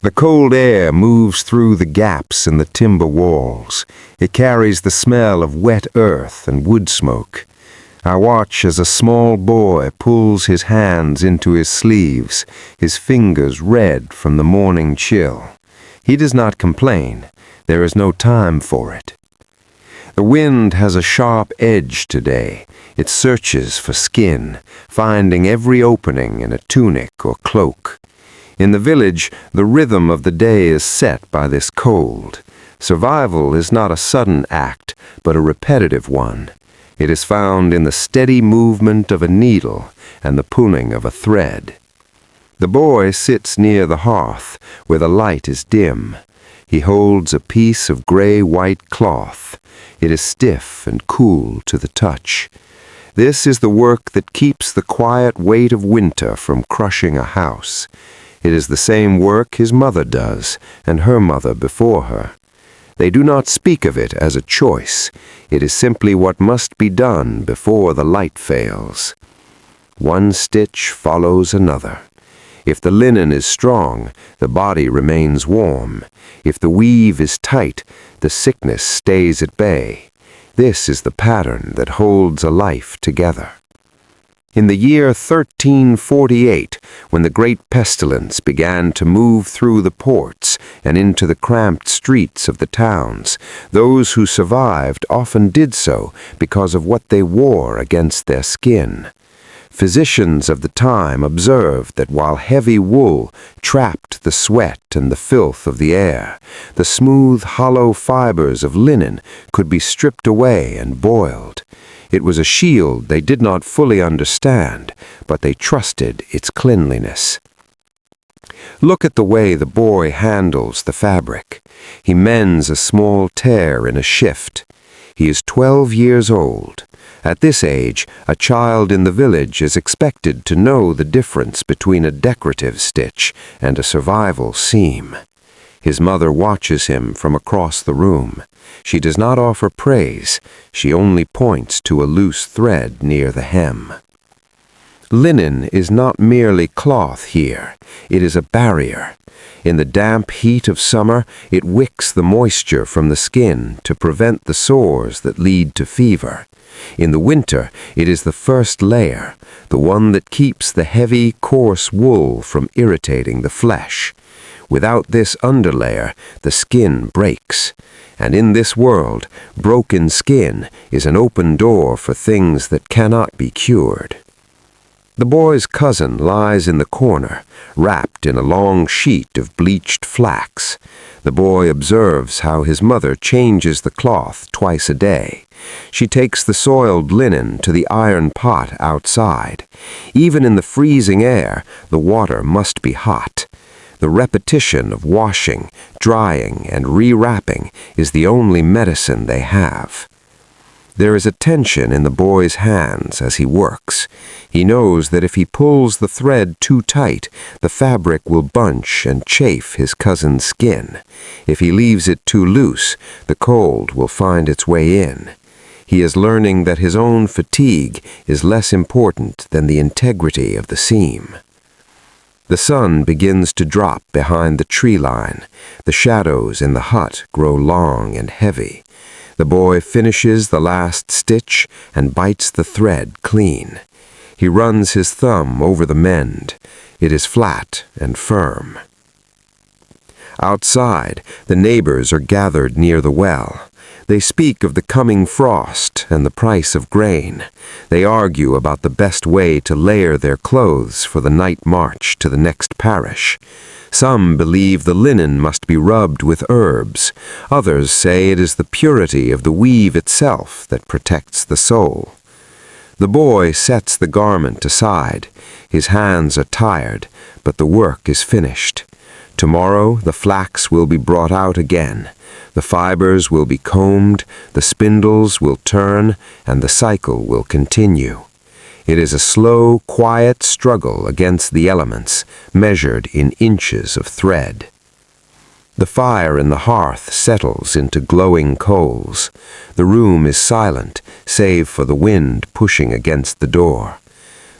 The cold air moves through the gaps in the timber walls. It carries the smell of wet earth and wood smoke. I watch as a small boy pulls his hands into his sleeves, his fingers red from the morning chill. He does not complain. There is no time for it. The wind has a sharp edge today. It searches for skin, finding every opening in a tunic or cloak. In the village, the rhythm of the day is set by this cold. Survival is not a sudden act, but a repetitive one. It is found in the steady movement of a needle and the pulling of a thread. The boy sits near the hearth, where the light is dim. He holds a piece of gray-white cloth. It is stiff and cool to the touch. This is the work that keeps the quiet weight of winter from crushing a house. It is the same work his mother does, and her mother before her. They do not speak of it as a choice. It is simply what must be done before the light fails. One stitch follows another. If the linen is strong, the body remains warm. If the weave is tight, the sickness stays at bay. This is the pattern that holds a life together. In the year 1348, when the great pestilence began to move through the ports and into the cramped streets of the towns, those who survived often did so because of what they wore against their skin. Physicians of the time observed that while heavy wool trapped the sweat and the filth of the air, the smooth, hollow fibers of linen could be stripped away and boiled. It was a shield they did not fully understand, but they trusted its cleanliness. Look at the way the boy handles the fabric. He mends a small tear in a shift. He is 12 years old. At this age, a child in the village is expected to know the difference between a decorative stitch and a survival seam. His mother watches him from across the room. She does not offer praise. She only points to a loose thread near the hem. Linen is not merely cloth here. It is a barrier. In the damp heat of summer, it wicks the moisture from the skin to prevent the sores that lead to fever. In the winter, it is the first layer, the one that keeps the heavy, coarse wool from irritating the flesh. Without this underlayer, the skin breaks. And in this world, broken skin is an open door for things that cannot be cured. The boy's cousin lies in the corner, wrapped in a long sheet of bleached flax. The boy observes how his mother changes the cloth twice a day. She takes the soiled linen to the iron pot outside. Even in the freezing air, the water must be hot. The repetition of washing, drying, and rewrapping is the only medicine they have. There is a tension in the boy's hands as he works. He knows that if he pulls the thread too tight, the fabric will bunch and chafe his cousin's skin. If he leaves it too loose, the cold will find its way in. He is learning that his own fatigue is less important than the integrity of the seam. The sun begins to drop behind the tree line. The shadows in the hut grow long and heavy. The boy finishes the last stitch and bites the thread clean. He runs his thumb over the mend. It is flat and firm. Outside, the neighbors are gathered near the well. They speak of the coming frost and the price of grain. They argue about the best way to layer their clothes for the night march to the next parish. Some believe the linen must be rubbed with herbs. Others say it is the purity of the weave itself that protects the soul. The boy sets the garment aside. His hands are tired, but the work is finished. Tomorrow the flax will be brought out again. The fibers will be combed, the spindles will turn, and the cycle will continue. It is a slow, quiet struggle against the elements, measured in inches of thread. The fire in the hearth settles into glowing coals. The room is silent, save for the wind pushing against the door.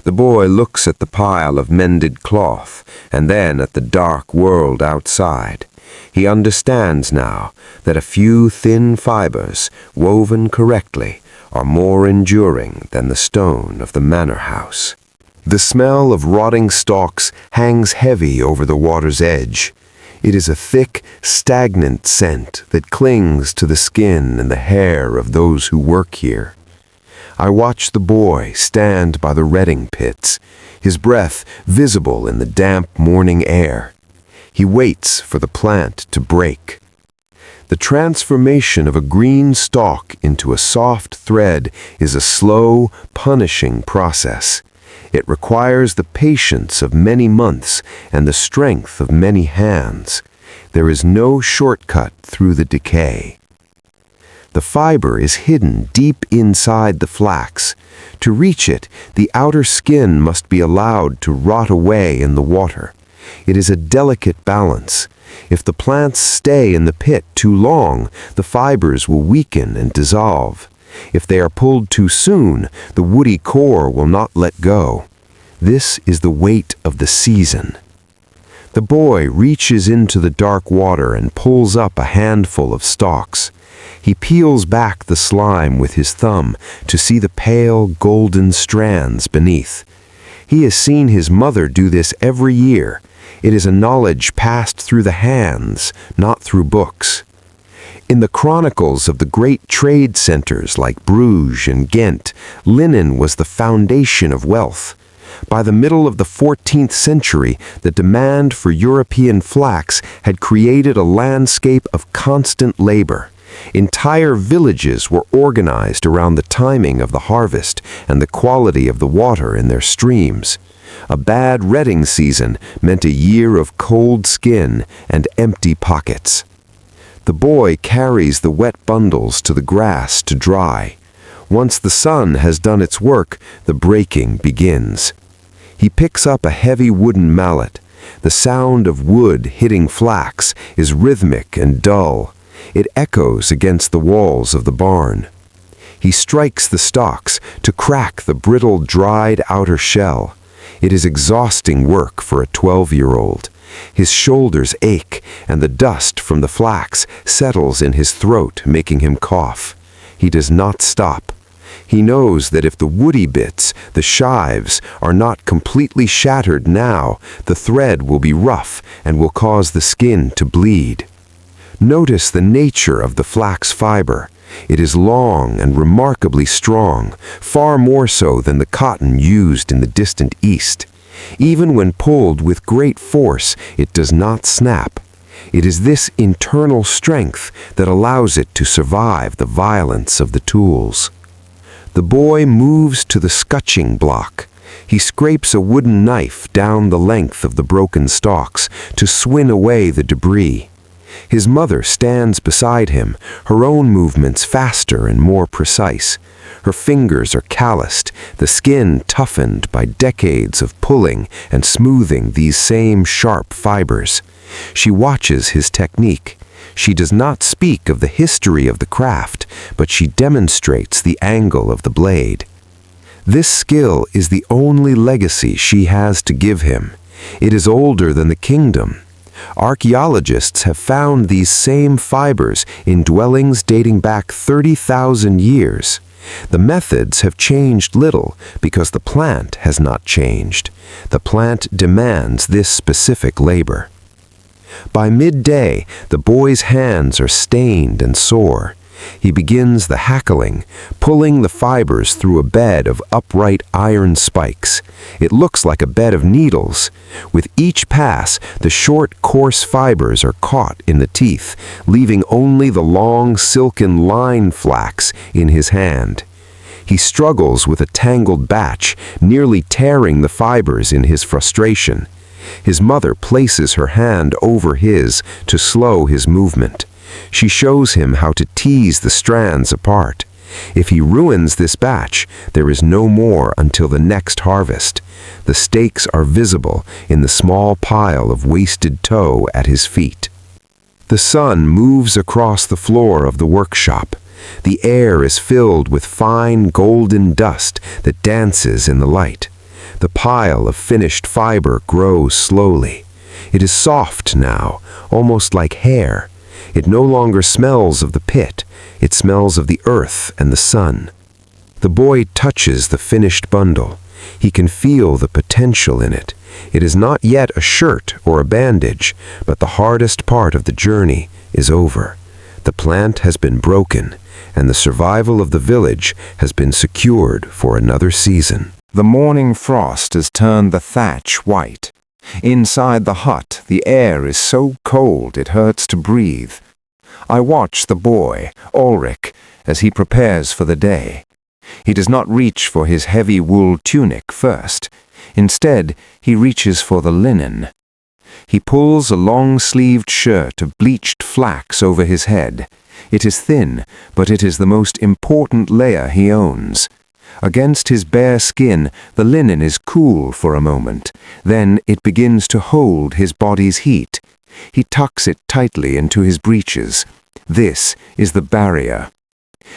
The boy looks at the pile of mended cloth and then at the dark world outside. He understands now that a few thin fibers, woven correctly, are more enduring than the stone of the manor house. The smell of rotting stalks hangs heavy over the water's edge. It is a thick, stagnant scent that clings to the skin and the hair of those who work here. I watch the boy stand by the redding pits, his breath visible in the damp morning air. He waits for the plant to break. The transformation of a green stalk into a soft thread is a slow, punishing process. It requires the patience of many months and the strength of many hands. There is no shortcut through the decay. The fiber is hidden deep inside the flax. To reach it, the outer skin must be allowed to rot away in the water. It is a delicate balance. If the plants stay in the pit too long, the fibers will weaken and dissolve. If they are pulled too soon, the woody core will not let go. This is the weight of the season. The boy reaches into the dark water and pulls up a handful of stalks. He peels back the slime with his thumb to see the pale, golden strands beneath. He has seen his mother do this every year. It is a knowledge passed through the hands, not through books. In the chronicles of the great trade centers like Bruges and Ghent, linen was the foundation of wealth. By the middle of the 14th century, the demand for European flax had created a landscape of constant labor. Entire villages were organized around the timing of the harvest and the quality of the water in their streams. A bad retting season meant a year of cold skin and empty pockets. The boy carries the wet bundles to the grass to dry. Once the sun has done its work, the breaking begins. He picks up a heavy wooden mallet. The sound of wood hitting flax is rhythmic and dull. It echoes against the walls of the barn. He strikes the stalks to crack the brittle, dried outer shell. It is exhausting work for a 12-year-old. His shoulders ache, and the dust from the flax settles in his throat, making him cough. He does not stop. He knows that if the woody bits, the shives, are not completely shattered now, the thread will be rough and will cause the skin to bleed. Notice the nature of the flax fiber. It is long and remarkably strong, far more so than the cotton used in the distant East. Even when pulled with great force, it does not snap. It is this internal strength that allows it to survive the violence of the tools. The boy moves to the scutching block. He scrapes a wooden knife down the length of the broken stalks to swin away the debris. His mother stands beside him, her own movements faster and more precise. Her fingers are calloused, the skin toughened by decades of pulling and smoothing these same sharp fibers. She watches his technique. She does not speak of the history of the craft, but she demonstrates the angle of the blade. This skill is the only legacy she has to give him. It is older than the kingdom. Archaeologists have found these same fibers in dwellings dating back 30,000 years. The methods have changed little because the plant has not changed. The plant demands this specific labor. By midday, the boy's hands are stained and sore. He begins the hackling, pulling the fibers through a bed of upright iron spikes. It looks like a bed of needles. With each pass, the short, coarse fibers are caught in the teeth, leaving only the long, silken line flax in his hand. He struggles with a tangled batch, nearly tearing the fibers in his frustration. His mother places her hand over his to slow his movement. She shows him how to tease the strands apart. If he ruins this batch, there is no more until the next harvest. The stakes are visible in the small pile of wasted tow at his feet. The sun moves across the floor of the workshop. The air is filled with fine golden dust that dances in the light. The pile of finished fiber grows slowly. It is soft now, almost like hair. It no longer smells of the pit. It smells of the earth and the sun. The boy touches the finished bundle. He can feel the potential in it. It is not yet a shirt or a bandage, but the hardest part of the journey is over. The plant has been broken, and the survival of the village has been secured for another season. The morning frost has turned the thatch white. Inside the hut, the air is so cold it hurts to breathe. I watch the boy, Alric, as he prepares for the day. He does not reach for his heavy wool tunic first. Instead, he reaches for the linen. He pulls a long-sleeved shirt of bleached flax over his head. It is thin, but it is the most important layer he owns. Against his bare skin, the linen is cool for a moment. Then it begins to hold his body's heat. He tucks it tightly into his breeches. This is the barrier.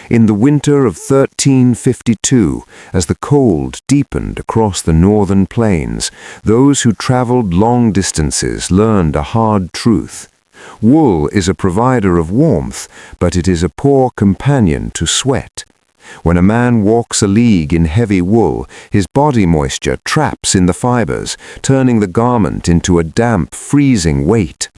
In the winter of 1352, as the cold deepened across the northern plains, those who traveled long distances learned a hard truth. Wool is a provider of warmth, but it is a poor companion to sweat. When a man walks a league in heavy wool, his body moisture traps in the fibers, turning the garment into a damp, freezing weight.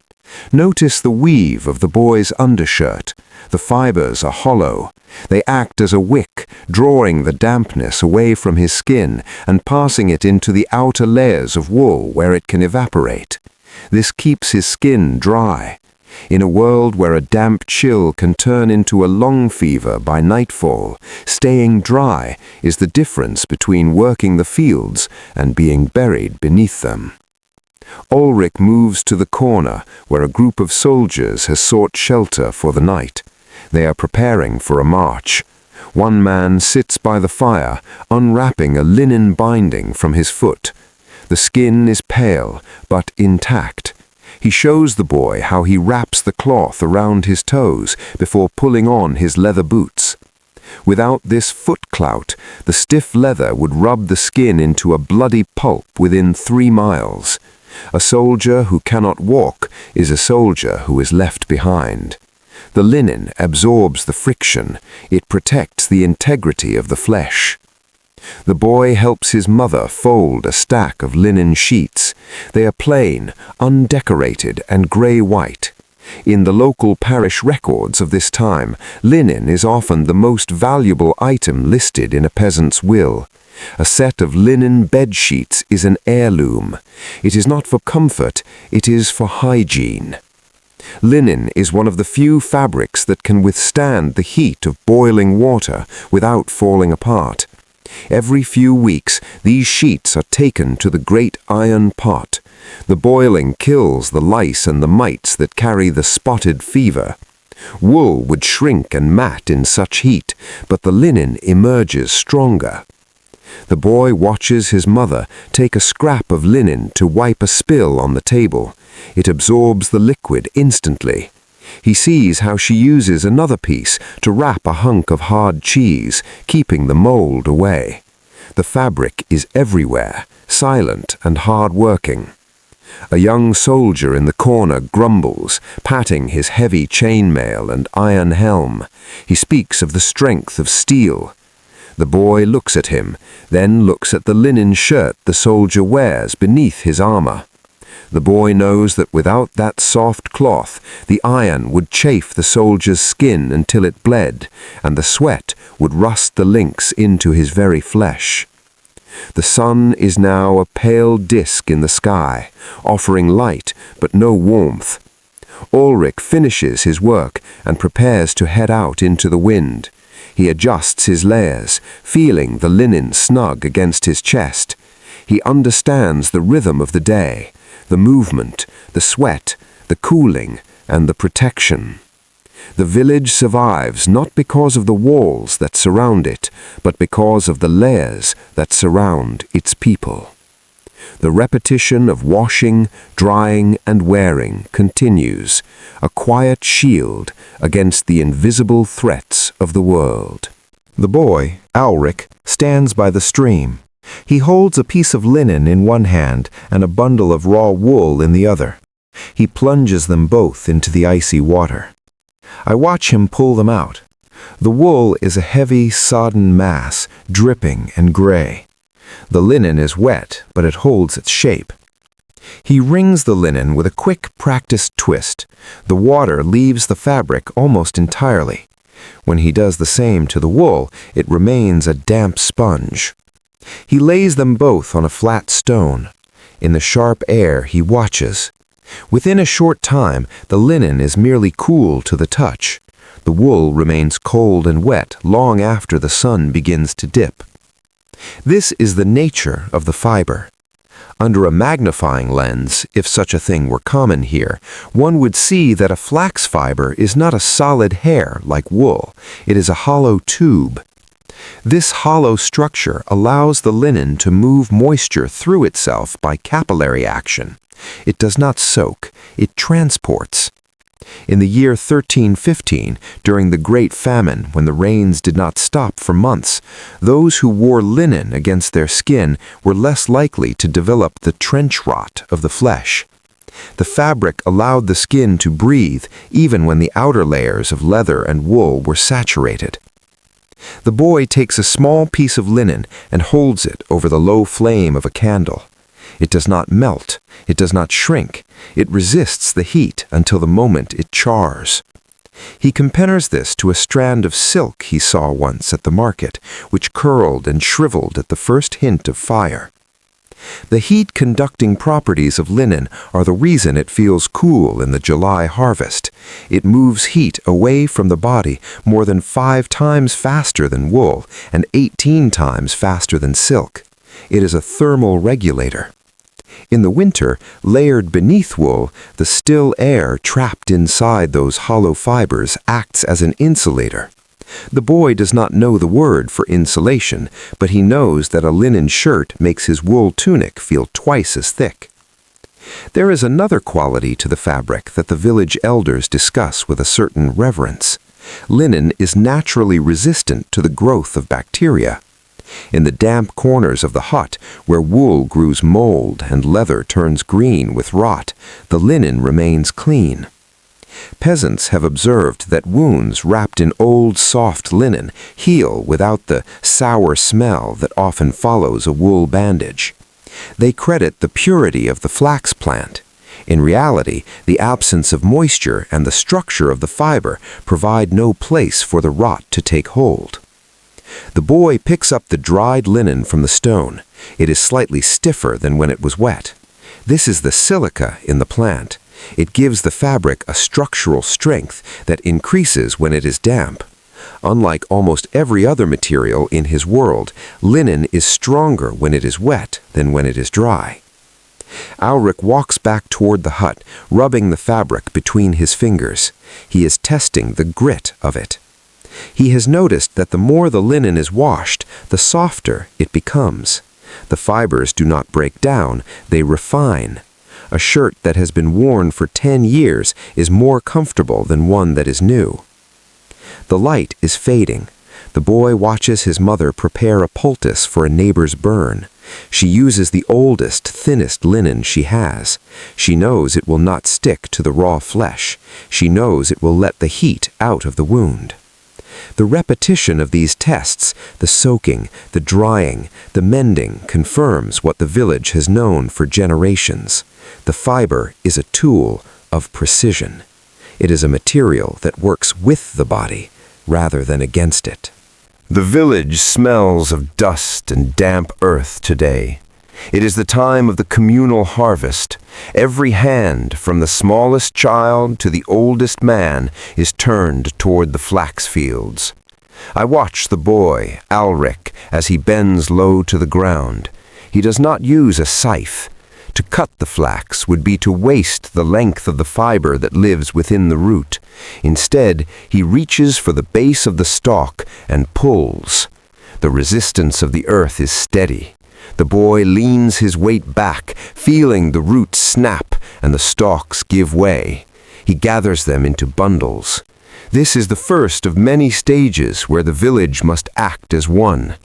Notice the weave of the boy's undershirt. The fibers are hollow. They act as a wick, drawing the dampness away from his skin and passing it into the outer layers of wool where it can evaporate. This keeps his skin dry. In a world where a damp chill can turn into a lung fever by nightfall, staying dry is the difference between working the fields and being buried beneath them. Alric moves to the corner where a group of soldiers has sought shelter for the night. They are preparing for a march. One man sits by the fire, unwrapping a linen binding from his foot. The skin is pale, but intact. He shows the boy how he wraps the cloth around his toes before pulling on his leather boots. Without this foot clout, the stiff leather would rub the skin into a bloody pulp within 3 miles. A soldier who cannot walk is a soldier who is left behind. The linen absorbs the friction. It protects the integrity of the flesh. The boy helps his mother fold a stack of linen sheets. They are plain, undecorated, and grey-white. In the local parish records of this time, linen is often the most valuable item listed in a peasant's will. A set of linen bed sheets is an heirloom. It is not for comfort, it is for hygiene. Linen is one of the few fabrics that can withstand the heat of boiling water without falling apart. Every few weeks, these sheets are taken to the great iron pot. The boiling kills the lice and the mites that carry the spotted fever. Wool would shrink and mat in such heat, but the linen emerges stronger. The boy watches his mother take a scrap of linen to wipe a spill on the table. It absorbs the liquid instantly. He sees how she uses another piece to wrap a hunk of hard cheese, keeping the mold away. The fabric is everywhere, silent and hard-working. A young soldier in the corner grumbles, patting his heavy chainmail and iron helm. He speaks of the strength of steel. The boy looks at him, then looks at the linen shirt the soldier wears beneath his armor. The boy knows that without that soft cloth, the iron would chafe the soldier's skin until it bled, and the sweat would rust the links into his very flesh. The sun is now a pale disk in the sky, offering light but no warmth. Alric finishes his work and prepares to head out into the wind. He adjusts his layers, feeling the linen snug against his chest. He understands the rhythm of the day, the movement, the sweat, the cooling, and the protection. The village survives not because of the walls that surround it, but because of the layers that surround its people. The repetition of washing, drying, and wearing continues, a quiet shield against the invisible threats of the world. The boy, Alric, stands by the stream. He holds a piece of linen in one hand and a bundle of raw wool in the other. He plunges them both into the icy water. I watch him pull them out. The wool is a heavy, sodden mass, dripping and gray. The linen is wet, but it holds its shape. He wrings the linen with a quick, practiced twist. The water leaves the fabric almost entirely. When he does the same to the wool, it remains a damp sponge. He lays them both on a flat stone. In the sharp air, he watches. Within a short time, the linen is merely cool to the touch. The wool remains cold and wet long after the sun begins to dip. This is the nature of the fiber. Under a magnifying lens, if such a thing were common here, one would see that a flax fiber is not a solid hair like wool. It is a hollow tube. This hollow structure allows the linen to move moisture through itself by capillary action. It does not soak, it transports. In the year 1315, during the Great Famine, when the rains did not stop for months, those who wore linen against their skin were less likely to develop the trench rot of the flesh. The fabric allowed the skin to breathe even when the outer layers of leather and wool were saturated. The boy takes a small piece of linen and holds it over the low flame of a candle. It does not melt, it does not shrink, it resists the heat until the moment it chars. He compares this to a strand of silk he saw once at the market, which curled and shriveled at the first hint of fire. The heat-conducting properties of linen are the reason it feels cool in the July harvest. It moves heat away from the body more than 5 times faster than wool and 18 times faster than silk. It is a thermal regulator. In the winter, layered beneath wool, the still air trapped inside those hollow fibers acts as an insulator. The boy does not know the word for insulation, but he knows that a linen shirt makes his wool tunic feel twice as thick. There is another quality to the fabric that the village elders discuss with a certain reverence. Linen is naturally resistant to the growth of bacteria. In the damp corners of the hut, where wool grows mold and leather turns green with rot, the linen remains clean. Peasants have observed that wounds wrapped in old soft linen heal without the sour smell that often follows a wool bandage. They credit the purity of the flax plant. In reality, the absence of moisture and the structure of the fiber provide no place for the rot to take hold. The boy picks up the dried linen from the stone. It is slightly stiffer than when it was wet. This is the silica in the plant. It gives the fabric a structural strength that increases when it is damp. Unlike almost every other material in his world, linen is stronger when it is wet than when it is dry. Alric walks back toward the hut, rubbing the fabric between his fingers. He is testing the grit of it. He has noticed that the more the linen is washed, the softer it becomes. The fibers do not break down, they refine. A shirt that has been worn for 10 years is more comfortable than one that is new. The light is fading. The boy watches his mother prepare a poultice for a neighbor's burn. She uses the oldest, thinnest linen she has. She knows it will not stick to the raw flesh. She knows it will let the heat out of the wound. The repetition of these tests, the soaking, the drying, the mending, confirms what the village has known for generations. The fiber is a tool of precision. It is a material that works with the body rather than against it. The village smells of dust and damp earth today. It is the time of the communal harvest. Every hand, from the smallest child to the oldest man, is turned toward the flax fields. I watch the boy, Alric, as he bends low to the ground. He does not use a scythe. To cut the flax would be to waste the length of the fiber that lives within the root. Instead, he reaches for the base of the stalk and pulls. The resistance of the earth is steady. The boy leans his weight back, feeling the roots snap and the stalks give way. He gathers them into bundles. This is the first of many stages where the village must act as one.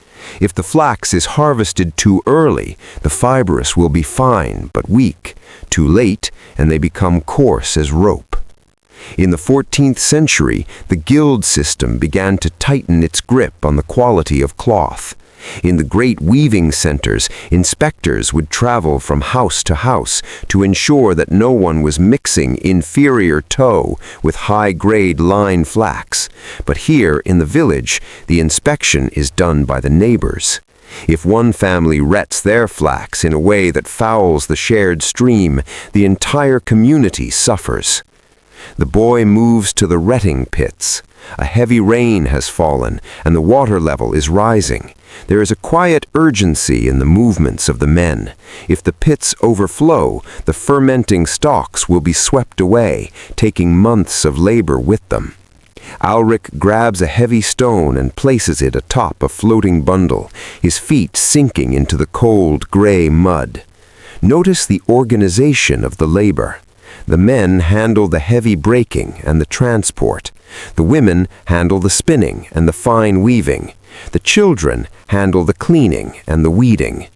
If the flax is harvested too early, the fibrous will be fine but weak. Too late, and they become coarse as rope. In the 14th century, the guild system began to tighten its grip on the quality of cloth. In the great weaving centers, inspectors would travel from house to house to ensure that no one was mixing inferior tow with high-grade line flax. But here in the village, the inspection is done by the neighbors. If one family rets their flax in a way that fouls the shared stream, the entire community suffers. The boy moves to the retting pits. A heavy rain has fallen, and the water level is rising. There is a quiet urgency in the movements of the men. If the pits overflow, the fermenting stalks will be swept away, taking months of labor with them. Alric grabs a heavy stone and places it atop a floating bundle, his feet sinking into the cold, gray mud. Notice the organization of the labor. The men handle the heavy breaking and the transport. The women handle the spinning and the fine weaving. The children handle the cleaning and the weeding.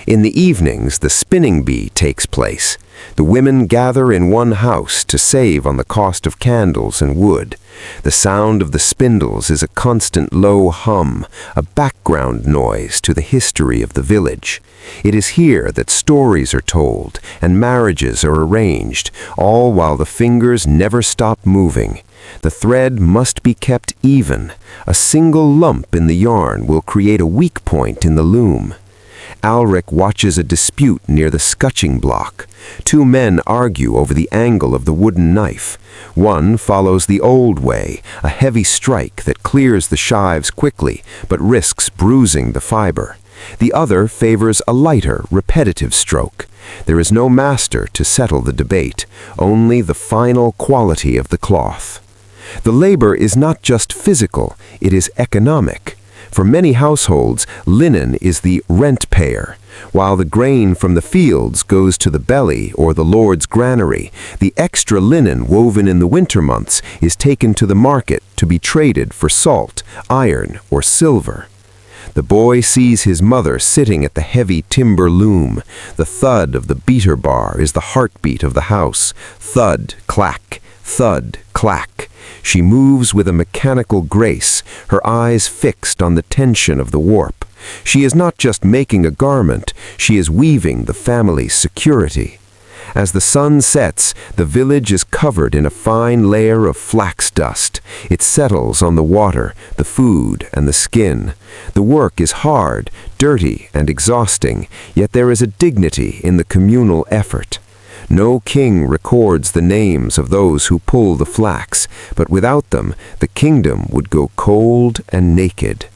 In the evenings, the spinning bee takes place. The women gather in one house to save on the cost of candles and wood. The sound of the spindles is a constant low hum, a background noise to the history of the village. It is here that stories are told and marriages are arranged, all while the fingers never stop moving. The thread must be kept even. A single lump in the yarn will create a weak point in the loom. Alric watches a dispute near the scutching block. Two men argue over the angle of the wooden knife. One follows the old way, a heavy strike that clears the shives quickly but risks bruising the fiber. The other favors a lighter, repetitive stroke. There is no master to settle the debate, only the final quality of the cloth. The labor is not just physical, it is economic. For many households, linen is the rent payer. While the grain from the fields goes to the belly or the lord's granary, the extra linen woven in the winter months is taken to the market to be traded for salt, iron, or silver. The boy sees his mother sitting at the heavy timber loom. The thud of the beater bar is the heartbeat of the house. Thud, clack, thud, clack. She moves with a mechanical grace, her eyes fixed on the tension of the warp. She is not just making a garment, she is weaving the family's security. As the sun sets, the village is covered in a fine layer of flax dust. It settles on the water, the food, and the skin. The work is hard, dirty, and exhausting, yet there is a dignity in the communal effort. No king records the names of those who pull the flax, but without them, the kingdom would go cold and naked.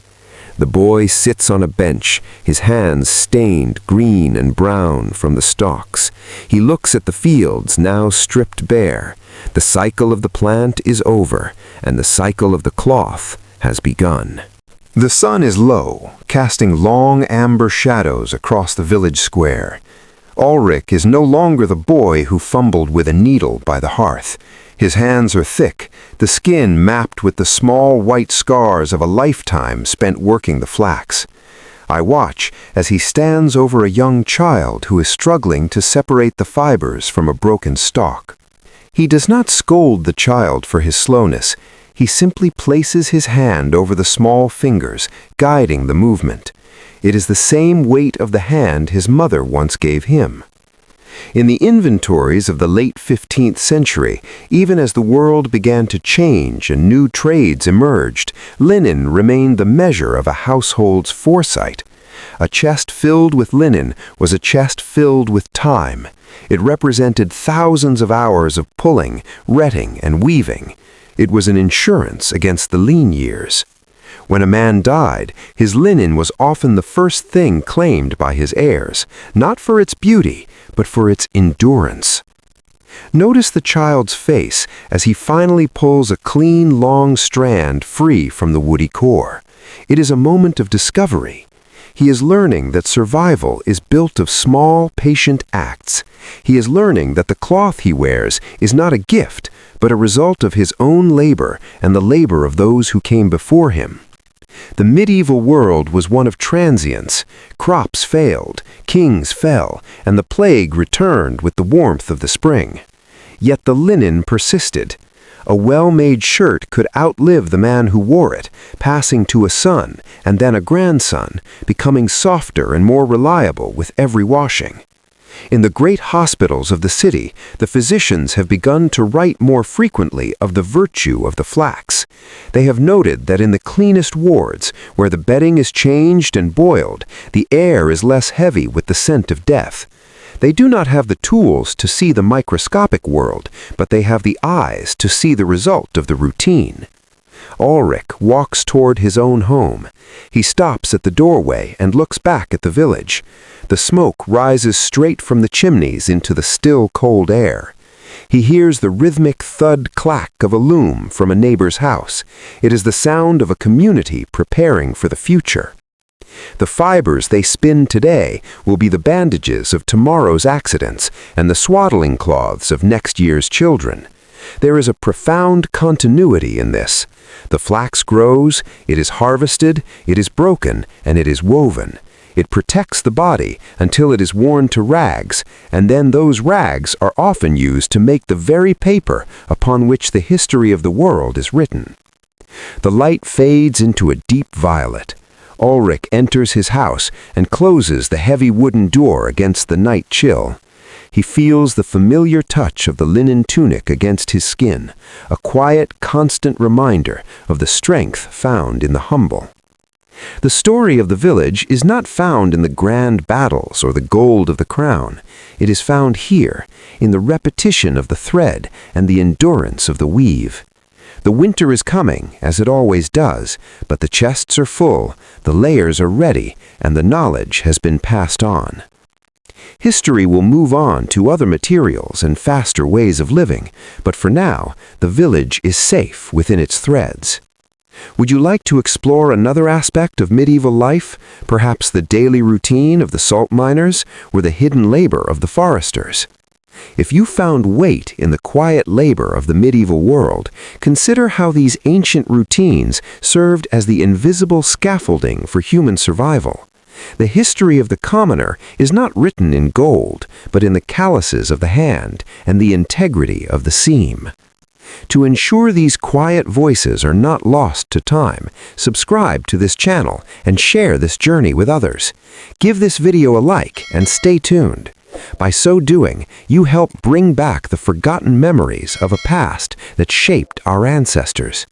The boy sits on a bench, his hands stained green and brown from the stalks. He looks at the fields now stripped bare. The cycle of the plant is over, and the cycle of the cloth has begun. The sun is low, casting long amber shadows across the village square. Alric is no longer the boy who fumbled with a needle by the hearth. His hands are thick, the skin mapped with the small white scars of a lifetime spent working the flax. I watch as he stands over a young child who is struggling to separate the fibers from a broken stalk. He does not scold the child for his slowness. He simply places his hand over the small fingers, guiding the movement. It is the same weight of the hand his mother once gave him. In the inventories of the late 15th century, even as the world began to change and new trades emerged, linen remained the measure of a household's foresight. A chest filled with linen was a chest filled with time. It represented thousands of hours of pulling, retting, and weaving. It was an insurance against the lean years. When a man died, his linen was often the first thing claimed by his heirs, not for its beauty, but for its endurance. Notice the child's face as he finally pulls a clean, long strand free from the woody core. It is a moment of discovery. He is learning that survival is built of small, patient acts. He is learning that the cloth he wears is not a gift, but a result of his own labor and the labor of those who came before him. The medieval world was one of transience. Crops failed, kings fell, and the plague returned with the warmth of the spring. Yet the linen persisted. A well-made shirt could outlive the man who wore it, passing to a son and then a grandson, becoming softer and more reliable with every washing. In the great hospitals of the city, the physicians have begun to write more frequently of the virtue of the flax. They have noted that in the cleanest wards, where the bedding is changed and boiled, the air is less heavy with the scent of death. They do not have the tools to see the microscopic world, but they have the eyes to see the result of the routine. Alric walks toward his own home. He stops at the doorway and looks back at the village. The smoke rises straight from the chimneys into the still cold air. He hears the rhythmic thud-clack of a loom from a neighbor's house. It is the sound of a community preparing for the future. The fibers they spin today will be the bandages of tomorrow's accidents and the swaddling cloths of next year's children. There is a profound continuity in this. The flax grows, it is harvested, it is broken, and it is woven. It protects the body until it is worn to rags, and then those rags are often used to make the very paper upon which the history of the world is written. The light fades into a deep violet. Alric enters his house and closes the heavy wooden door against the night chill. He feels the familiar touch of the linen tunic against his skin, a quiet, constant reminder of the strength found in the humble. The story of the village is not found in the grand battles or the gold of the crown. It is found here, in the repetition of the thread and the endurance of the weave. The winter is coming, as it always does, but the chests are full, the layers are ready, and the knowledge has been passed on. History will move on to other materials and faster ways of living, but for now, the village is safe within its threads. Would you like to explore another aspect of medieval life, perhaps the daily routine of the salt miners or the hidden labor of the foresters? If you found weight in the quiet labor of the medieval world, consider how these ancient routines served as the invisible scaffolding for human survival. The history of the commoner is not written in gold, but in the calluses of the hand and the integrity of the seam. To ensure these quiet voices are not lost to time, subscribe to this channel and share this journey with others. Give this video a like and stay tuned. By so doing, you help bring back the forgotten memories of a past that shaped our ancestors.